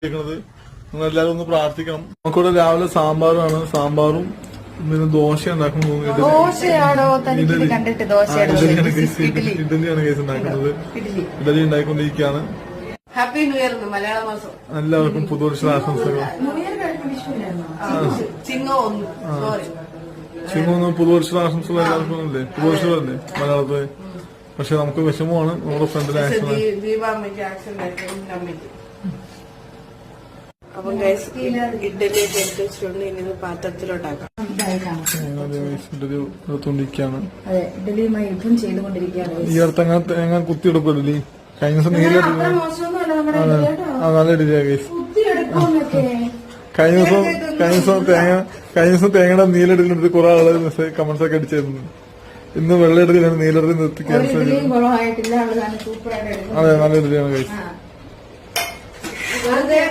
നിങ്ങളെല്ലാരും ഒന്ന് പ്രാർത്ഥിക്കണം. നമുക്കിവിടെ രാവിലെ സാമ്പാറാണ്. സാമ്പാറും പിന്നെ ദോശ ഉണ്ടാക്കാൻ പോകുന്നത്. ഇഡലിയാണ് കേസ് ഉണ്ടാക്കുന്നത്. ഇഡലി ഉണ്ടായിക്കൊണ്ടിരിക്കുകയാണ്. ഹാപ്പി ന്യൂ ഇയർ മലയാള മാസം. എല്ലാവർക്കും പുതുവർഷ ആശംസകൾ. ചിങ്ങൊന്ന് പുതുവർഷ ആശംസകൾ എല്ലാവർക്കും അല്ലേ? പുതുവർഷമല്ലേ മലയാളത്തിൽ? പക്ഷെ നമുക്ക് വിഷമമാണ് നമ്മുടെ ഫ്രണ്ടിലെ ആക്സിഡന്റ്. അപ്പം ഇഡലിയൊക്കെ എടുത്ത് വെച്ചിട്ടുണ്ട്. ഇനി പാത്രത്തിലോട്ടാക്കാം. തുണ്ടിക്കാണ് ഇഡലിയുമായി യുദ്ധം ചെയ്തുകൊണ്ടിരിക്കുകയാണ്. ഈ അടുത്ത് അങ്ങനെ കുത്തിയെടുക്കും ഇഡലി. കഴിഞ്ഞ ദിവസം നീലെടുക്കും. നല്ല ഇഡലിയാ കേസ്. കഴിഞ്ഞ ദിവസം തേങ്ങയുടെ നീലെടുക്കുന്നത് കുറെ ആള് കമന്റ്സ് ഒക്കെ അടിച്ചിരുന്നു. ഇന്ന് വെള്ളം എടുത്തില്ല, നീലെടുത്ത് നിർത്തി ക്യാൻസൽ. അതെ, നല്ല ഇഡലിയാണ് കേസ്.